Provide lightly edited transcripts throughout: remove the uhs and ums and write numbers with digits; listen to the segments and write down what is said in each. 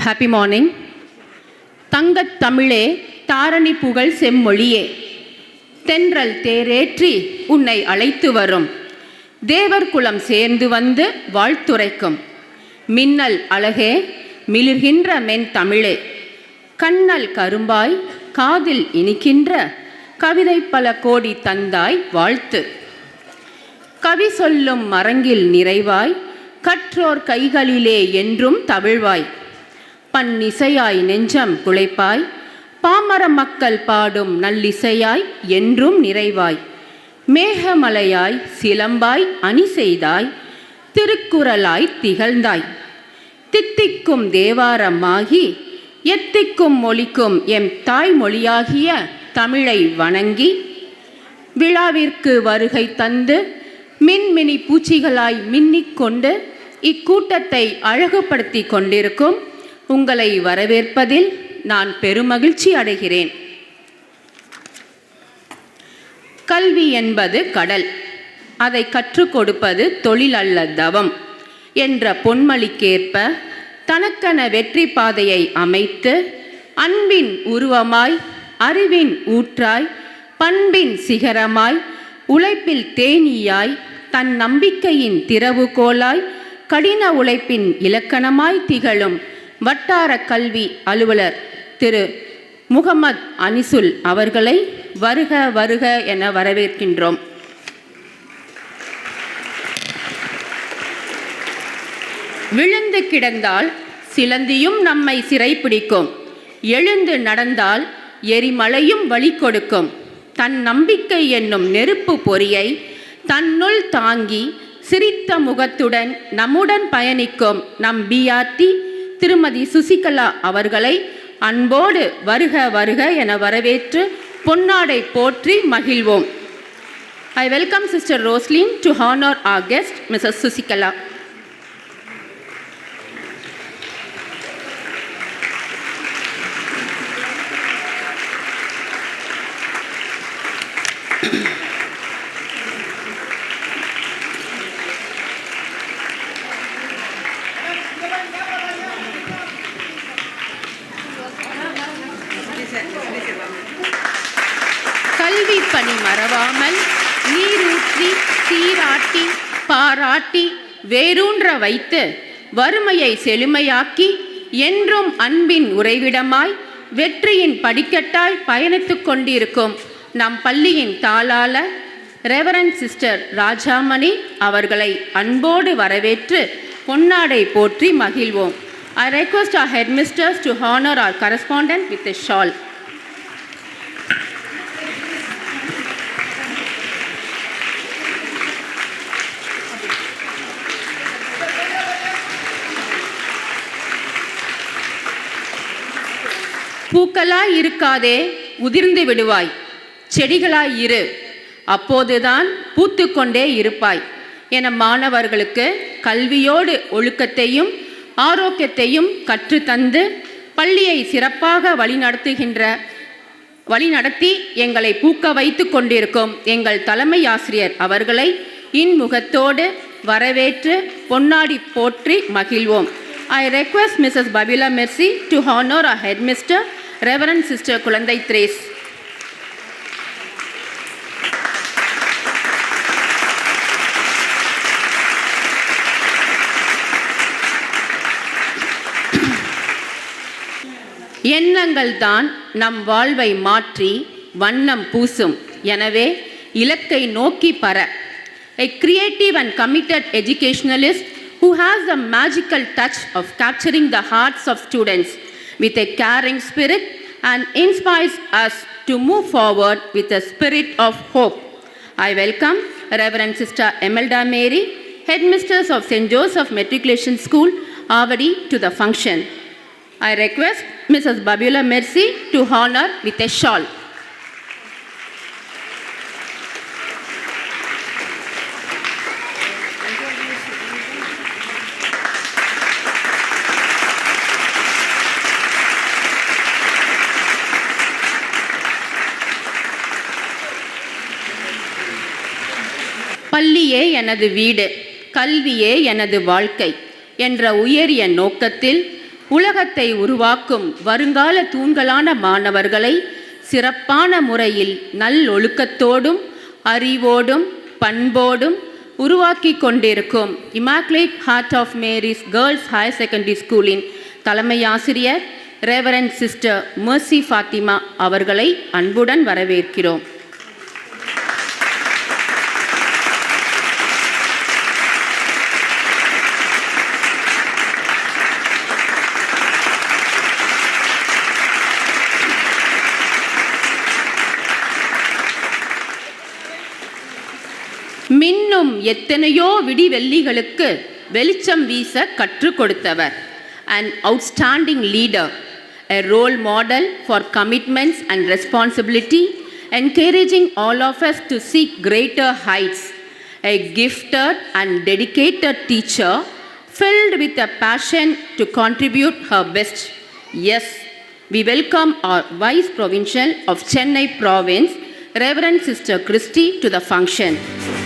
Happy morning. தங்கத் தமிழே தாரணி புகழ் செம்மொழியே தென்றல் தேரேற்றி உன்னை அழைத்து வரும் தேவர் குலம் சேர்ந்து வந்து வாழ்த்துரைக்கும் மின்னல் அழகே மிளிர்கின்ற மென் தமிழே கண்ணல் கரும்பாய் காதில் இனிக்கின்ற கவிதை பல கோடி தந்தாய் வாழ்த்து கவி சொல்லும் மரங்கில் நிறைவாய் கற்றோர் கைகளிலே என்றும் தவிழ்வாய் பன்னிசையாய் நெஞ்சம் குழைப்பாய் பாமர மக்கள் பாடும் நல்லிசையாய் என்றும் நிறைவாய் மேகமலையாய் சிலம்பாய் அணி செய்தாய் திருக்குறளாய் திகழ்ந்தாய் தித்திக்கும் தேவாரமாகி எத்திக்கும் மொழிக்கும் எம் தாய்மொழியாகிய தமிழை வணங்கி விழாவிற்கு வருகை தந்து மின்மினி பூச்சிகளாய் மின்னிக்கொண்டு இக்கூட்டத்தை அழகுபடுத்தி கொண்டிருக்கும் உங்களை வரவேற்பதில் நான் பெருமகிழ்ச்சி அடைகிறேன். கல்வி என்பது கடல், அதை கற்றுக் கொடுப்பது தொழில் அல்ல தவம் என்ற பொன்மொழிக்கேற்ப தனக்கென வெற்றி பாதையை அமைத்து அன்பின் உருவமாய் அறிவின் ஊற்றாய் பண்பின் சிகரமாய் உழைப்பில் தேனீயாய் தன் நம்பிக்கையின் திறவுகோலாய் கடின உழைப்பின் இலக்கணமாய் திகழும் வட்டார கல்வி அலுவலர் திரு முகமது அனிசுல் அவர்களை வருக வருக என வரவேற்கின்றோம். விழுந்து கிடந்தால் சிலந்தியும் நம்மை சிறைப்பிடிக்கும், எழுந்து நடந்தால் எரிமலையும் வழி கொடுக்கும். தன் நம்பிக்கை என்னும் நெருப்பு பொறியை தன்னுள் தாங்கி சிரித்த முகத்துடன் நம்முடன் பயணிக்கும் நம் பிஆர்டி திருமதி சுசிகலா அவர்களை அன்போடு வருக வருக என வரவேற்று பொன்னாடை போற்றி மகிழ்வோம். I welcome Sister Rosaline to honor our guest, Mrs. Susikala. கல்வி பணி மறவாமல் நீரூற்றி சீராட்டி பாராட்டி வேரூன்ற வைத்து வறுமையை செழுமையாக்கி என்றும் அன்பின் உறைவிடமாய் வெற்றியின் படிக்கட்டாய் பயணித்து கொண்டிருக்கும் நம் பள்ளியின் தாளாளர் ரெவரண்ட் சிஸ்டர் ராஜாமணி அவர்களை அன்போடு வரவேற்று பொன்னாடை போற்றி மகிழ்வோம். I request our headmisters to honor our correspondent with a shawl. பூக்களாய் இருக்காதே, உதிர்ந்து விடுவாய், செடிகளாய் இரு, அப்போதுதான் பூத்து கொண்டே இருப்பாய் என மாணவர்களுக்கு கல்வியோடு ஒழுக்கத்தையும் ஆரோக்கியத்தையும் கற்றுத்தந்து பள்ளியை சிறப்பாக வழிநடத்தி எங்களை பூக்க வைத்து கொண்டிருக்கும் எங்கள் தலைமை ஆசிரியர் அவர்களை இன்முகத்தோடு வரவேற்று பொன்னாடி போற்றி மகிழ்வோம். I request Mrs. Babila Mercy to honor our headmister, Reverend Sister Kulandai Thrace. எண்ணங்கள் தான் நம் வாழ்வை மாற்றி வண்ணம் பூசும். எனவே இலக்கை நோக்கி பற. A creative and committed educationalist who has the magical touch of capturing the hearts of students with a caring spirit and inspires us to move forward with a spirit of hope. I welcome Reverend Sister Emelda Mary, Headmistress of St. Joseph Matriculation School, Avadi, to the function. I request Mrs. Babula Mercy to honor with a shawl. பள்ளியே எனது வீடு, கல்வியே எனது வாழ்க்கை என்ற உயரிய நோக்கத்தில் உலகத்தை உருவாக்கும் வருங்கால தூண்களான மாணவர்களை சிறப்பான முறையில் நல்லொழுக்கத்தோடும் அறிவோடும் பண்போடும் உருவாக்கி கொண்டிருக்கும் Immaculate Heart of Mary's Girls Higher Secondary ஸ்கூலின் தலைமை ஆசிரியர் ரெவரண்ட் சிஸ்டர் மெர்சி ஃபாத்திமா அவர்களை அன்புடன் வரவேற்கிறோம். மின்னும் எத்தனையோ விடிவெள்ளிகளுக்கு வெளிச்சம் வீச கற்றுக் கொடுத்தவர், an outstanding leader, a role model for commitments and responsibility, encouraging all of us to seek greater heights, a gifted and dedicated teacher filled with a passion to contribute her best. Yes, we welcome our Vice Provincial of Chennai Province, Reverend Sister Christy, to the function.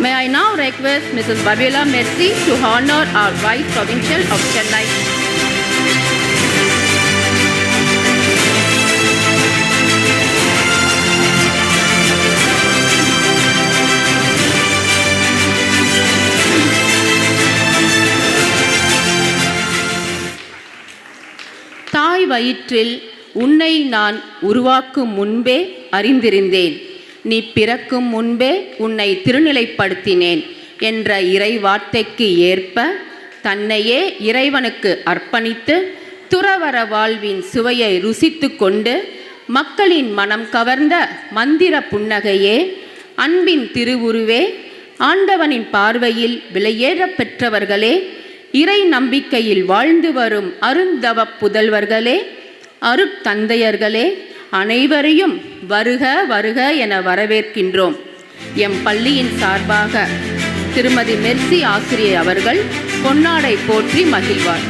May I now request Mrs. Babiola Mercy to honor our Vice Provincial of Chennai. தாய் வயிற்றில் உன்னை நான் உருவாக்கும் முன்பே அறிந்திருந்தேன், நீ பிறக்கும் முன்பே உன்னை திருநிலைப்படுத்தினேன் என்ற இறை வார்த்தைக்கு ஏற்ப தன்னையே இறைவனுக்கு அர்ப்பணித்து துறவற வாழ்வின் சுவையை ருசித்து கொண்டு மக்களின் மனம் கவர்ந்த மந்திர புன்னகையே, அன்பின் திருவுருவே, ஆண்டவனின் பார்வையில் விலையேற பெற்றவர்களே, இறை நம்பிக்கையில் வாழ்ந்து வரும் அருந்தவ புதல்வர்களே, அருட்தந்தையர்களே, அனைவரையும் வருக வருக என வரவேற்கின்றோம். எம் பள்ளியின் சார்பாக திருமதி மெர்சி ஆசிரியை அவர்கள் பொன்னாடை போற்றி மகிழ்வார்.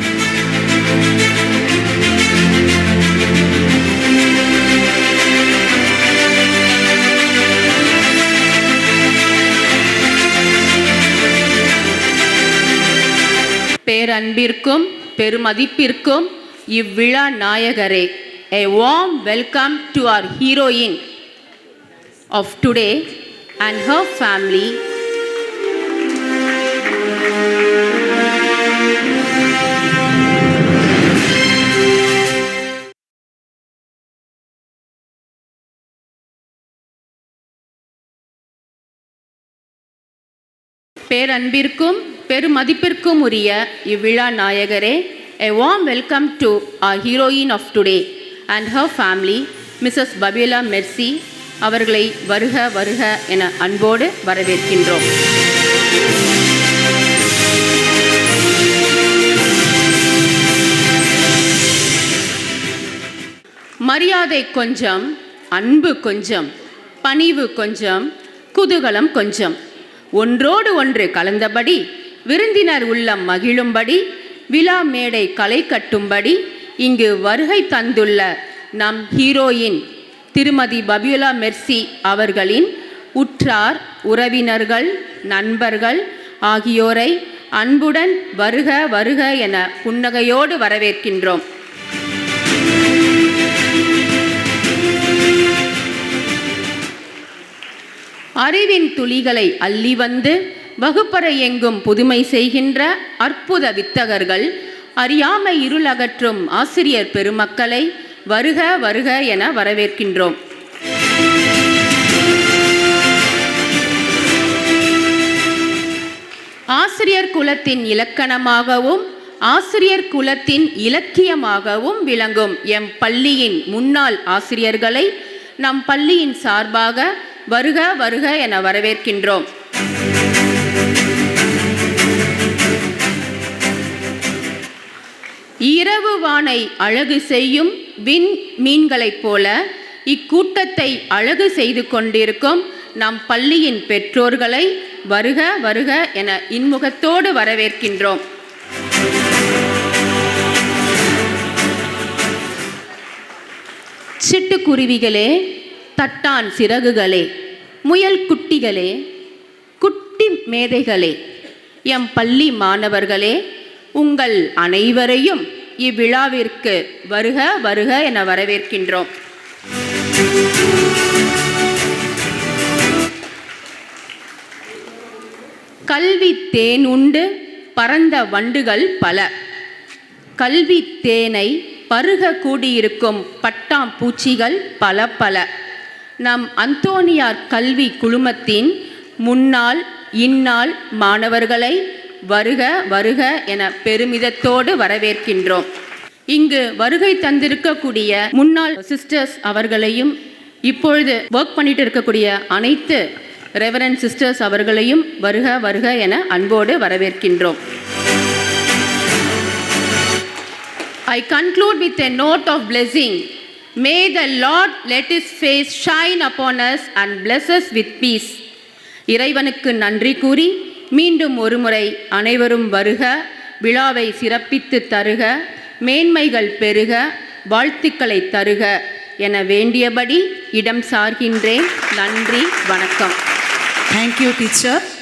பேரன்பிற்கும் பெருமதிப்பிற்கும் இவ்விழா நாயகரே, a warm welcome to our heroine of today and her family. பேரன்பிற்கும் பெருமதிப்பிற்கும் உரிய இவ்விழா நாயகரே, a warm welcome to our heroine of today and her family, Mrs. Babiola Mercy அவர்களை வருக வருக என அன்போடு வரவேற்கின்றோம். மரியாதை கொஞ்சம், அன்பு கொஞ்சம், பணிவு கொஞ்சம், குதூகலம் கொஞ்சம், ஒன்றோடு ஒன்று கலந்தபடி விருந்தினர் உள்ளம் மகிழும்படி விழா மேடை களை கட்டும்படி இங்கு வருகை தந்துள்ள நம் ஹீரோயின் திருமதி பபியோலா மெர்சி அவர்களின் உற்றார் உறவினர்கள் நண்பர்கள் ஆகியோரை அன்புடன் வருக வருக என புன்னகையோடு வரவேற்கின்றோம். அறிவின் துளிகளை அள்ளி வந்து வகுப்பறை எங்கும் புதுமை செய்கின்ற அற்புத வித்தகர்கள், அறியாமை இருளகற்றும் ஆசிரியர் பெருமக்களை வருக வருக என வரவேற்கின்றோம். ஆசிரியர் குலத்தின் இலக்கணமாகவும் ஆசிரியர் குலத்தின் இலக்கியமாகவும் விளங்கும் எம் பள்ளியின் முன்னாள் ஆசிரியர்களை நம் பள்ளியின் சார்பாக வருக வருக என வரவேற்கின்றோம். இரவு வானை அழகு செய்யும் விண் மீன்களைப் போல இக்கூட்டத்தை அழகு செய்து கொண்டிருக்கும் நம் பள்ளியின் பெற்றோர்களை வருக வருக என இன்முகத்தோடு வரவேற்கின்றோம். சிட்டுக்குருவிகளே, தட்டான் சிறகுகளே, முயல் குட்டிகளே, குட்டி மேதைகளே, எம் பள்ளி மாணவர்களே, உங்கள் அனைவரையும் இவ்விழாவிற்கு வருக வருக என வரவேற்கின்றோம். கல்வி தேனுண்டு பரந்த வண்டுகள் பல, கல்வி தேனை பருக கூடியிருக்கும் பட்டாம்பூச்சிகள் பல பல. நம் அந்தோனியார் கல்வி குழுமத்தின் முன்னாள் இந்நாள் மாணவர்களை வருக வருக என பெருமிதத்தோடு வரவேற்கின்றோம். இங்கு வருகை தந்திருக்கக்கூடிய முன்னாள் சிஸ்டர்ஸ் அவர்களையும் இப்பொழுது ஒர்க் பண்ணிட்டு இருக்கக்கூடிய அனைத்து ரெவரண்ட் சிஸ்டர்ஸ் அவர்களையும் வருக வருக என அன்போடு வரவேற்கின்றோம். I conclude with a note of blessing. May the Lord let his face shine upon us and bless us with peace. இறைவனுக்கு நன்றி கூறி மீண்டும் ஒருமுறை அனைவரும் வருக, விழாவை சிறப்பித்து தருக, மேன்மைகள் பெருக, வாழ்த்துக்களை தருக என வேண்டியபடி இடம் சார்கின்றேன். நன்றி, வணக்கம். Thank you, teacher.